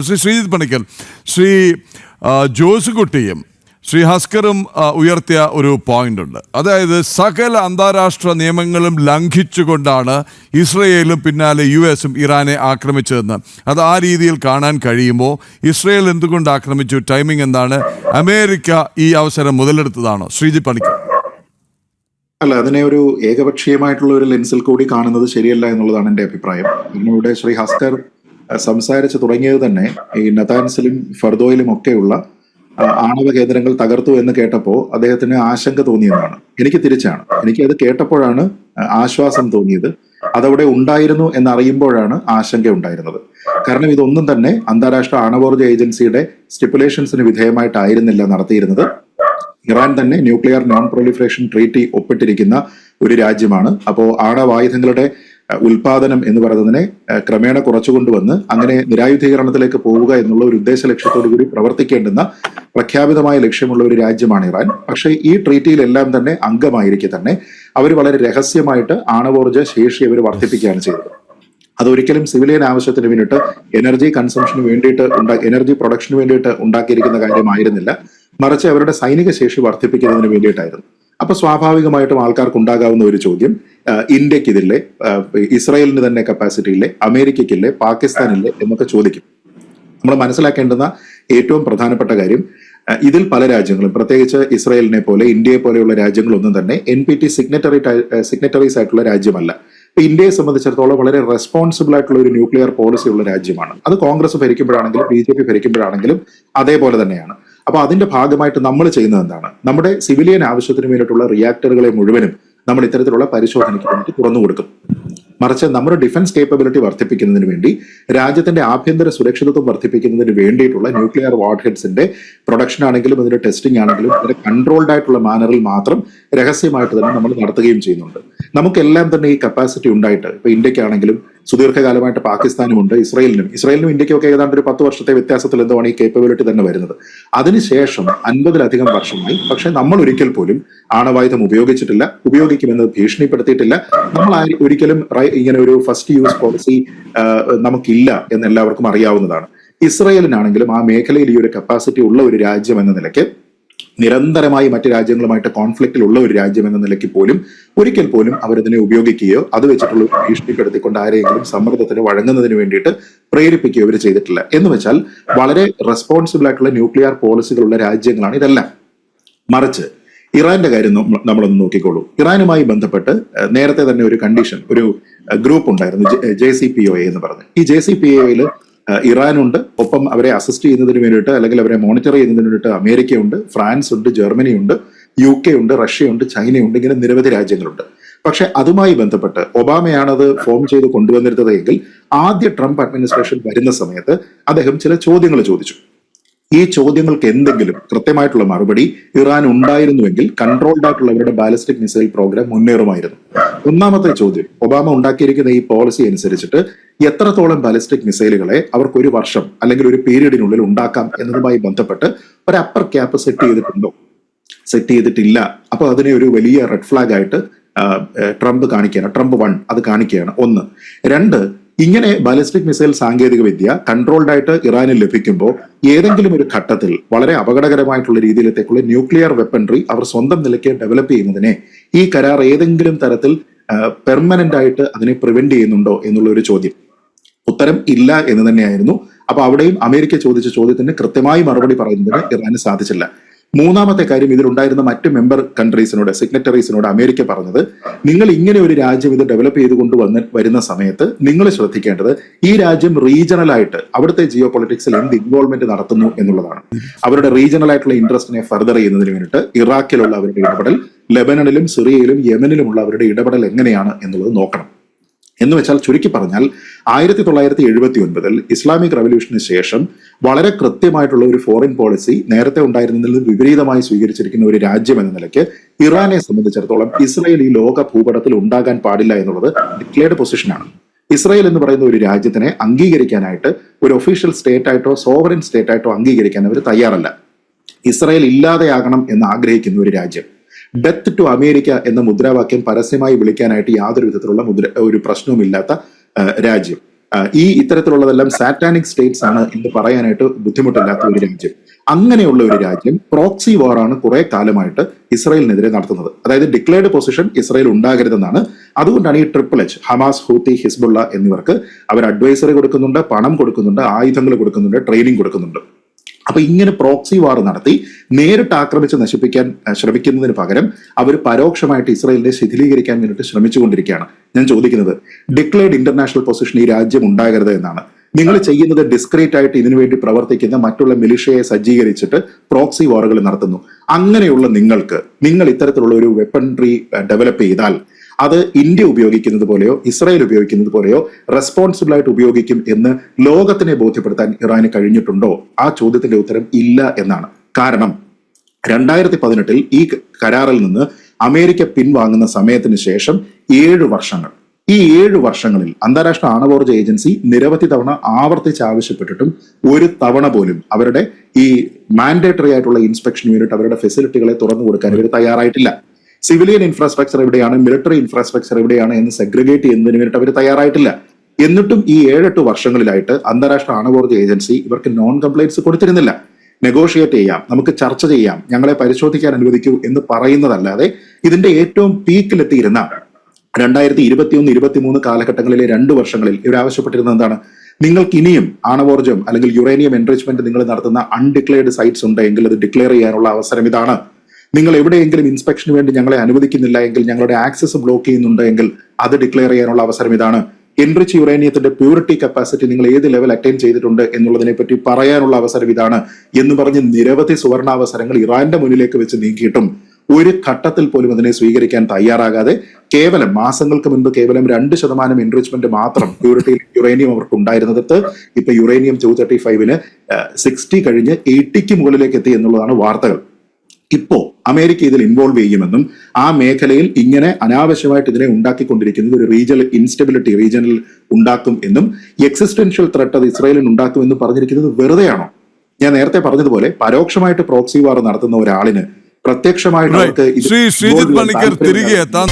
ശ്രീ ശ്രീജിത്ത് പണിക്കർ, ശ്രീ ജോസുകുട്ടിയും ശ്രീ ഹസ്കറും ഉയർത്തിയ ഒരു പോയിന്റ് ഉണ്ട്. അതായത് സകല അന്താരാഷ്ട്ര നിയമങ്ങളും ലംഘിച്ചുകൊണ്ടാണ് ഇസ്രയേലും പിന്നാലെ US-ഉം ഇറാനെ ആക്രമിച്ചതെന്ന്. അത് ആ രീതിയിൽ കാണാൻ കഴിയുമ്പോൾ ഇസ്രയേൽ എന്തുകൊണ്ട് ആക്രമിച്ചു? ടൈമിംഗ് എന്താണ്? അമേരിക്ക ഈ അവസരം മുതലെടുത്തതാണോ? ശ്രീജിത്ത് പണിക്കർ. അല്ല, അതിനെ ഒരു ഏകപക്ഷീയമായിട്ടുള്ള ഒരു ലെൻസിൽ കൂടി കാണുന്നത് ശരിയല്ല എന്നുള്ളതാണ് എൻ്റെ അഭിപ്രായം. ഇവിടെ ശ്രീ ഹസ്കർ സംസാരിച്ചു തുടങ്ങിയത് തന്നെ ഈ നതാൻസിലും ഫർദോയിലും ഒക്കെയുള്ള ആണവ കേന്ദ്രങ്ങൾ തകർത്തു എന്ന് കേട്ടപ്പോൾ അദ്ദേഹത്തിന് ആശങ്ക തോന്നിയതാണ്. എനിക്ക് തിരിച്ചാണ്. എനിക്ക് അത് കേട്ടപ്പോഴാണ് ആശ്വാസം തോന്നിയത്. അതവിടെ ഉണ്ടായിരുന്നു എന്നറിയുമ്പോഴാണ് ആശങ്ക ഉണ്ടായിരുന്നത്. കാരണം ഇതൊന്നും തന്നെ അന്താരാഷ്ട്ര ആണവോർജ ഏജൻസിയുടെ സ്റ്റിപ്പുലേഷൻസിന് വിധേയമായിട്ടായിരുന്നില്ല നടത്തിയിരുന്നത്. ഇറാൻ തന്നെ ന്യൂക്ലിയർ നോൺ പ്രൊലിഫറേഷൻ ട്രീറ്റി ഒപ്പിട്ടിരിക്കുന്ന ഒരു രാജ്യമാണ്. അപ്പോൾ ആണവായുധങ്ങളുടെ ഉൽപാദനം എന്ന് പറയുന്നതിനെ ക്രമേണ കുറച്ചുകൊണ്ടുവന്ന് അങ്ങനെ നിരായുധീകരണത്തിലേക്ക് പോവുക എന്നുള്ള ഒരു ഉദ്ദേശ ലക്ഷ്യത്തോടു കൂടി പ്രവർത്തിക്കേണ്ടുന്ന പ്രഖ്യാപിതമായ ലക്ഷ്യമുള്ള ഒരു രാജ്യമാണ് ഇറാൻ. പക്ഷേ ഈ ട്രീറ്റിയിലെല്ലാം തന്നെ അംഗമായിരിക്കെ തന്നെ അവർ വളരെ രഹസ്യമായിട്ട് ആണവോർജ ശേഷി അവർ വർദ്ധിപ്പിക്കുകയാണ് ചെയ്തത്. അതൊരിക്കലും സിവിലിയൻ ആവശ്യത്തിന് വേണ്ടിയിട്ട് എനർജി കൺസംഷന് വേണ്ടിയിട്ട് എനർജി പ്രൊഡക്ഷന് വേണ്ടിയിട്ട് ഉണ്ടാക്കിയിരിക്കുന്ന കാര്യമായിരുന്നില്ല, മറിച്ച് അവരുടെ സൈനിക ശേഷി വർദ്ധിപ്പിക്കുന്നതിന് വേണ്ടിയിട്ടായിരുന്നു. അപ്പൊ സ്വാഭാവികമായിട്ടും ആൾക്കാർക്ക് ഉണ്ടാകാവുന്ന ഒരു ചോദ്യം, ഇന്ത്യക്കിതില്ലേ, ഇസ്രായേലിന് തന്നെ കപ്പാസിറ്റി ഇല്ലേ, അമേരിക്കയ്ക്കില്ലേ, പാകിസ്ഥാനില്ലേ എന്നൊക്കെ ചോദിക്കും. നമ്മൾ മനസ്സിലാക്കേണ്ടുന്ന ഏറ്റവും പ്രധാനപ്പെട്ട കാര്യം, ഇതിൽ പല രാജ്യങ്ങളും പ്രത്യേകിച്ച് ഇസ്രായേലിനെ പോലെ ഇന്ത്യയെ പോലെയുള്ള രാജ്യങ്ങളൊന്നും തന്നെ NPT സിഗ്നറ്ററീസ് ആയിട്ടുള്ള രാജ്യമല്ല. ഇപ്പൊ ഇന്ത്യയെ സംബന്ധിച്ചിടത്തോളം വളരെ റെസ്പോൺസിബിൾ ആയിട്ടുള്ള ഒരു ന്യൂക്ലിയർ പോളിസി ഉള്ള രാജ്യമാണ്. അത് കോൺഗ്രസ് ഭരിക്കുമ്പോഴാണെങ്കിലും BJP ഭരിക്കുമ്പോഴാണെങ്കിലും അതേപോലെ തന്നെയാണ്. അപ്പൊ അതിന്റെ ഭാഗമായിട്ട് നമ്മൾ ചെയ്യുന്നത് എന്താണ്? നമ്മുടെ സിവിലിയൻ ആവശ്യത്തിന് വേണ്ടിയിട്ടുള്ള റിയാക്ടറുകളെ മുഴുവനും നമ്മൾ ഇത്തരത്തിലുള്ള പരിശോധനയ്ക്ക് വേണ്ടി തുറന്നു കൊടുക്കും. മറിച്ച് നമ്മുടെ ഡിഫൻസ് കേപ്പബിലിറ്റി വർദ്ധിപ്പിക്കുന്നതിന് വേണ്ടി, രാജ്യത്തിന്റെ ആഭ്യന്തര സുരക്ഷിതത്വം വർദ്ധിപ്പിക്കുന്നതിന് വേണ്ടിയിട്ടുള്ള ന്യൂക്ലിയർ വാർ ഹെഡ്സിന്റെ പ്രൊഡക്ഷൻ ആണെങ്കിലും അതിന്റെ ടെസ്റ്റിംഗ് ആണെങ്കിലും വളരെ കൺട്രോൾഡ് ആയിട്ടുള്ള മാനറിൽ മാത്രം രഹസ്യമായിട്ട് തന്നെ നമ്മൾ നടത്തുകയും ചെയ്യുന്നുണ്ട്. നമുക്കെല്ലാം തന്നെ ഈ കപ്പാസിറ്റി ഉണ്ടായിട്ട്, ഇപ്പൊ ഇന്ത്യക്കാണെങ്കിലും സുദീർഘകാലമായിട്ട് പാകിസ്ഥാനുമുണ്ട്, ഇസ്രായേലിനും ഇന്ത്യക്കൊക്കെ ഏതാണ്ട് ഒരു 10 വർഷത്തെ വ്യത്യാസത്തിൽ എന്താണ് ഈ കേപ്പബിലിറ്റി തന്നെ വരുന്നത്. അതിനുശേഷം 50-ലധികം വർഷമായി പക്ഷെ നമ്മൾ ഒരിക്കൽ പോലും ആണവായുധം ഉപയോഗിച്ചിട്ടില്ല, ഉപയോഗിക്കുമെന്ന് ഭീഷണിപ്പെടുത്തിയിട്ടില്ല. നമ്മൾ ഒരിക്കലും ഇങ്ങനെ ഒരു ഫസ്റ്റ് യൂസ് പോളിസി നമുക്കില്ല എന്ന് എല്ലാവർക്കും അറിയാവുന്നതാണ്. ഇസ്രായേലിനാണെങ്കിലും ആ മേഖലയിൽ ഈ ഒരു കപ്പാസിറ്റി ഉള്ള ഒരു രാജ്യം എന്ന നിലയ്ക്ക്, നിരന്തരമായി മറ്റു രാജ്യങ്ങളുമായിട്ട് കോൺഫ്ലിക്റ്റിലുള്ള ഒരു രാജ്യം എന്ന നിലയ്ക്ക് പോലും ഒരിക്കൽ പോലും അവരതിനെ ഉപയോഗിക്കുകയോ അത് വെച്ചിട്ടുള്ള ഭീഷണിപ്പെടുത്തിക്കൊണ്ട് ആരെയെങ്കിലും സമ്മർദ്ദത്തിന് വഴങ്ങുന്നതിന് വേണ്ടിയിട്ട് പ്രേരിപ്പിക്കുകയോ അവർ ചെയ്തിട്ടില്ല. എന്ന് വെച്ചാൽ വളരെ റെസ്പോൺസിബിൾ ആയിട്ടുള്ള ന്യൂക്ലിയർ പോളിസികളുള്ള രാജ്യങ്ങളാണ് ഇതെല്ലാം. മറിച്ച് ഇറാന്റെ കാര്യം നമ്മളൊന്ന് നോക്കിക്കോളൂ. ഇറാനുമായി ബന്ധപ്പെട്ട് നേരത്തെ തന്നെ ഒരു കണ്ടീഷൻ, ഒരു ഗ്രൂപ്പ് ഉണ്ടായിരുന്നു, JCPOA എന്ന് പറഞ്ഞ്. ഈ JCPOAയിൽ ഇറാനുണ്ട്, ഒപ്പം അവരെ അസിസ്റ്റ് ചെയ്യുന്നതിന് വേണ്ടിയിട്ട് അല്ലെങ്കിൽ അവരെ മോണിറ്റർ ചെയ്യുന്നതിന് വേണ്ടിയിട്ട് അമേരിക്കയുണ്ട്, ഫ്രാൻസ് ഉണ്ട്, ജർമ്മനി ഉണ്ട്, UK ഉണ്ട്, റഷ്യയുണ്ട്, ചൈനയുണ്ട്, ഇങ്ങനെ നിരവധി രാജ്യങ്ങളുണ്ട്. പക്ഷെ അതുമായി ബന്ധപ്പെട്ട് ഒബാമയാണത് ഫോം ചെയ്ത് കൊണ്ടുവന്നിരുന്നതെങ്കിൽ ആദ്യ ട്രംപ് അഡ്മിനിസ്ട്രേഷൻ വരുന്ന സമയത്ത് അദ്ദേഹം ചില ചോദ്യങ്ങൾ ചോദിച്ചു. ഈ ചോദ്യങ്ങൾക്ക് എന്തെങ്കിലും കൃത്യമായിട്ടുള്ള മറുപടി ഇറാൻ ഉണ്ടായിരുന്നുവെങ്കിൽ കൺട്രോൾഡ് ആയിട്ടുള്ള അവരുടെ ബാലിസ്റ്റിക് മിസൈൽ പ്രോഗ്രാം മുന്നേറുമായിരുന്നു. ഒന്നാമത്തെ ചോദ്യം, ഒബാമ ഉണ്ടാക്കിയിരിക്കുന്ന ഈ പോളിസി അനുസരിച്ചിട്ട് എത്രത്തോളം ബാലിസ്റ്റിക് മിസൈലുകളെ അവർക്ക് ഒരു വർഷം അല്ലെങ്കിൽ ഒരു പീരീഡിനുള്ളിൽ ഉണ്ടാക്കാം എന്നതുമായി ബന്ധപ്പെട്ട് ഒരു അപ്പർ ക്യാപ്പ് സെറ്റ് ചെയ്തിട്ടുണ്ടോ? സെറ്റ് ചെയ്തിട്ടില്ല. അപ്പൊ അതിനെ ഒരു വലിയ റെഡ് ഫ്ലാഗ് ആയിട്ട് ട്രംപ് 1 അത് കാണിക്കുകയാണ്. 1. 2, ഇങ്ങനെ ബാലിസ്റ്റിക് മിസൈൽ സാങ്കേതിക വിദ്യ കൺട്രോൾഡ് ആയിട്ട് ഇറാനിൽ ലഭിക്കുമ്പോൾ ഏതെങ്കിലും ഒരു ഘട്ടത്തിൽ വളരെ അപകടകരമായിട്ടുള്ള രീതിയിലേക്കുള്ള ന്യൂക്ലിയർ വെപ്പൺറി അവർ സ്വന്തം നിലയ്ക്ക് ഡെവലപ്പ് ചെയ്യുന്നതിനെ ഈ കരാർ ഏതെങ്കിലും തരത്തിൽ പെർമനന്റ് ആയിട്ട് അതിനെ പ്രിവെന്റ് ചെയ്യുന്നുണ്ടോ എന്നുള്ള ഒരു ചോദ്യം. ഉത്തരം ഇല്ല എന്ന് തന്നെയായിരുന്നു. അപ്പൊ അവിടെയും അമേരിക്ക ചോദിച്ച ചോദ്യത്തിന് കൃത്യമായി മറുപടി പറയുന്നതിന് ഇറാന് സാധിച്ചില്ല. മൂന്നാമത്തെ കാര്യം, ഇതിലുണ്ടായിരുന്ന മറ്റ് മെമ്പർ കൺട്രീസിനോട്, സിഗ്നറ്ററീസിനോട് അമേരിക്ക പറഞ്ഞത്, നിങ്ങൾ ഇങ്ങനെ ഒരു രാജ്യം ഇത് ഡെവലപ്പ് ചെയ്തുകൊണ്ട് വരുന്ന സമയത്ത് നിങ്ങൾ ശ്രദ്ധിക്കേണ്ടത് ഈ രാജ്യം റീജിയണൽ ആയിട്ട് അവിടുത്തെ ജിയോ പൊളിറ്റിക്സിൽ എന്ത് ഇൻവോൾവ്മെന്റ് നടത്തുന്നു എന്നുള്ളതാണ്. അവരുടെ റീജിയണൽ ആയിട്ടുള്ള ഇൻട്രസ്റ്റിനെ ഫർദർ ചെയ്യുന്നതിന് വേണ്ടിയിട്ട് ഇറാഖിലുള്ള അവരുടെ ഇടപെടൽ, ലെബനനിലും സിറിയയിലും യമനിലുമുള്ള അവരുടെ ഇടപെടൽ എങ്ങനെയാണ് എന്നുള്ളത് നോക്കണം. എന്ന് വെച്ചാൽ ചുരുക്കി പറഞ്ഞാൽ 1979 ഇസ്ലാമിക് റവല്യൂഷന് ശേഷം വളരെ കൃത്യമായിട്ടുള്ള ഒരു ഫോറിൻ പോളിസി നേരത്തെ ഉണ്ടായിരുന്നതിൽ നിന്ന് വിപരീതമായി സ്വീകരിച്ചിരിക്കുന്ന ഒരു രാജ്യം എന്ന നിലയ്ക്ക് ഇറാനെ സംബന്ധിച്ചിടത്തോളം ഇസ്രായേൽ ഈ ലോക ഭൂപടത്തിൽ ഉണ്ടാകാൻ പാടില്ല എന്നുള്ളത് ഡിക്ലെയർഡ് പൊസിഷനാണ്. ഇസ്രായേൽ എന്ന് പറയുന്ന ഒരു രാജ്യത്തിനെ അംഗീകരിക്കാനായിട്ട് ഒരു ഒഫീഷ്യൽ സ്റ്റേറ്റ് ആയിട്ടോ സോവറിൻ സ്റ്റേറ്റ് ആയിട്ടോ അംഗീകരിക്കാൻ അവർ തയ്യാറല്ല. ഇസ്രായേൽ ഇല്ലാതെയാകണം എന്ന് ആഗ്രഹിക്കുന്ന ഒരു രാജ്യം. ഡെത്ത് ടു അമേരിക്ക എന്ന മുദ്രാവാക്യം പരസ്യമായി വിളിക്കാനായിട്ട് യാതൊരു വിധത്തിലുള്ള ഒരു പ്രശ്നവുമില്ലാത്ത രാജ്യം. ഈ ഇത്തരത്തിലുള്ളതെല്ലാം സാറ്റാനിക് സ്റ്റേറ്റ്സ് ആണ് എന്ന് പറയാനായിട്ട് ബുദ്ധിമുട്ടില്ലാത്ത ഒരു രാജ്യം. അങ്ങനെയുള്ള ഒരു രാജ്യം പ്രോക്സി വാറാണ് കുറെ കാലമായിട്ട് ഇസ്രായേലിനെതിരെ നടത്തുന്നത്. അതായത് ഡിക്ലെയർഡ് പൊസിഷൻ ഇസ്രായേൽ ഉണ്ടാകരുതെന്നാണ്. അതുകൊണ്ടാണ് ഈ HHH, ഹമാസ്, ഹൂത്തി, ഹിസ്ബുള്ള എന്നിവർക്ക് അവർ അഡ്വൈസറി കൊടുക്കുന്നുണ്ട്, പണം കൊടുക്കുന്നുണ്ട്, ആയുധങ്ങൾ കൊടുക്കുന്നുണ്ട്, ട്രെയിനിങ് കൊടുക്കുന്നുണ്ട്. അപ്പൊ ഇങ്ങനെ പ്രോക്സി വാർ നടത്തി നേരിട്ട് ആക്രമിച്ച് നശിപ്പിക്കാൻ ശ്രമിക്കുന്നതിന് പകരം അവർ പരോക്ഷമായിട്ട് ഇസ്രായേലിനെ ശിഥിലീകരിക്കാൻ വേണ്ടിയിട്ട് ശ്രമിച്ചുകൊണ്ടിരിക്കുകയാണ്. ഞാൻ ചോദിക്കുന്നത്, ഡിക്ലെയർഡ് ഇന്റർനാഷണൽ പൊസിഷൻ ഈ രാജ്യം ഉണ്ടാകരുത് എന്നാണ്. നിങ്ങൾ ചെയ്യുന്നത് ഡിസ്ക്രീറ്റ് ആയിട്ട് ഇതിനുവേണ്ടി പ്രവർത്തിക്കുന്ന മറ്റുള്ള മിലിഷ്യയെ സജ്ജീകരിച്ചിട്ട് പ്രോക്സി വാറുകൾ നടത്തുന്നു. അങ്ങനെയുള്ള നിങ്ങൾ ഇത്തരത്തിലുള്ള ഒരു വെപ്പൺട്രി ഡെവലപ്പ് ചെയ്താൽ അത് ഇന്ത്യ ഉപയോഗിക്കുന്നത് പോലെയോ ഇസ്രായേൽ ഉപയോഗിക്കുന്നത് പോലെയോ റെസ്പോൺസിബിൾ ആയിട്ട് ഉപയോഗിക്കും എന്ന് ലോകത്തിനെ ബോധ്യപ്പെടുത്താൻ ഇറാന് കഴിഞ്ഞിട്ടുണ്ടോ? ആ ചോദ്യത്തിന്റെ ഉത്തരം ഇല്ല എന്നാണ്. കാരണം 2018 ഈ കരാറിൽ നിന്ന് അമേരിക്ക പിൻവാങ്ങുന്ന സമയത്തിന് ശേഷം 7 വർഷങ്ങൾ, ഈ 7 വർഷങ്ങളിൽ അന്താരാഷ്ട്ര ആണവോർജ്ജ ഏജൻസി നിരവധി തവണ ആവർത്തിച്ച് ആവശ്യപ്പെട്ടിട്ടും ഒരു തവണ പോലും അവരുടെ ഈ മാൻഡേറ്ററി ആയിട്ടുള്ള ഇൻസ്പെക്ഷന് വേണ്ടിയിട്ട് അവരുടെ ഫെസിലിറ്റികളെ തുറന്നു കൊടുക്കാൻ ഇവർ തയ്യാറായിട്ടില്ല. സിവിലിയൻ ഇൻഫ്രാസ്ട്രക്ചർ എവിടെയാണ്, മിലിറ്ററി ഇൻഫ്രാസ്ട്രക്ചർ എവിടെയാണ് എന്ന് സെഗ്രിഗേറ്റ് ചെയ്യുന്നതിന് വേണ്ടിയിട്ട് അവർ തയ്യാറായിട്ടില്ല. എന്നിട്ടും ഈ 7-8 വർഷങ്ങളിലായിട്ട് അന്താരാഷ്ട്ര ആണവോർജ്ജ ഏജൻസി ഇവർക്ക് നോൺ കംപ്ലൈൻസ് കൊടുത്തിരുന്നില്ല. നെഗോഷിയേറ്റ് ചെയ്യാം, നമുക്ക് ചർച്ച ചെയ്യാം, ഞങ്ങളെ പരിശോധിക്കാൻ അനുവദിക്കൂ എന്ന് പറയുന്നതല്ലാതെ ഇതിന്റെ ഏറ്റവും പീക്കിലെത്തിയിരുന്ന 2021-23 കാലഘട്ടങ്ങളിലെ 2 വർഷങ്ങളിൽ ഇവർ ആവശ്യപ്പെട്ടിരുന്നത് എന്താണ്? നിങ്ങൾക്ക് ഇനിയും ആണവോർജ്ജം അല്ലെങ്കിൽ യുറേനിയം എൻറിച്ച്മെന്റ് നിങ്ങൾ നടത്തുന്ന അൺഡിക്ലെയർഡ് സൈറ്റ്സ് ഉണ്ടെങ്കിൽ അത് ഡിക്ലെയർ ചെയ്യാനുള്ള അവസരം ഇതാണ്. നിങ്ങൾ എവിടെയെങ്കിലും ഇൻസ്പെക്ഷന് വേണ്ടി ഞങ്ങളെ അനുവദിക്കുന്നില്ല എങ്കിൽ, ഞങ്ങളുടെ ആക്സസ് ബ്ലോക്ക് ചെയ്യുന്നുണ്ട് എങ്കിൽ അത് ഡിക്ലെയർ ചെയ്യാനുള്ള അവസരം ഇതാണ്. എൻറിച്ച് യുറേനിയത്തിന്റെ പ്യൂരിറ്റി കപ്പാസിറ്റി നിങ്ങൾ ഏത് ലെവൽ അറ്റൈൻ ചെയ്തിട്ടുണ്ട് എന്നുള്ളതിനെ പറ്റി പറയാനുള്ള അവസരം ഇതാണ് എന്ന് പറഞ്ഞ് നിരവധി സുവർണാവസരങ്ങൾ ഇറാന്റെ മുന്നിലേക്ക് വെച്ച് നീക്കിയിട്ടും ഒരു ഘട്ടത്തിൽ പോലും അതിനെ സ്വീകരിക്കാൻ തയ്യാറാകാതെ കേവലം മാസങ്ങൾക്ക് മുൻപ് കേവലം 2% എൻറിച്ച്മെന്റ് മാത്രം പ്യൂരിറ്റി യുറേനിയം അവർക്ക് ഉണ്ടായിരുന്നിടത്ത് ഇപ്പൊ യുറേനിയം 235 60 കഴിഞ്ഞ് 80 മുകളിലേക്ക് എത്തി എന്നുള്ളതാണ് വാർത്തകൾ. ഇപ്പോ അമേരിക്ക ഇതിൽ ഇൻവോൾവ് ചെയ്യുമെന്നും ആ മേഖലയിൽ ഇങ്ങനെ അനാവശ്യമായിട്ട് ഇതിനെ ഉണ്ടാക്കിക്കൊണ്ടിരിക്കുന്നത് ഒരു റീജിയണൽ ഉണ്ടാക്കും എന്നും എക്സിസ്റ്റൻഷ്യൽ ത്രെട്ട് അത് ഇസ്രായേലിന് ഉണ്ടാക്കുമെന്നും പറഞ്ഞിരിക്കുന്നത് വെറുതെയാണോ? ഞാൻ നേരത്തെ പറഞ്ഞതുപോലെ പരോക്ഷമായിട്ട് പ്രോക്സി വാർ നടത്തുന്ന ഒരാളിന് പ്രത്യക്ഷമായിട്ട് ശ്രീജിത്ത് പണിക്കർ തിരികെ എത്താൻ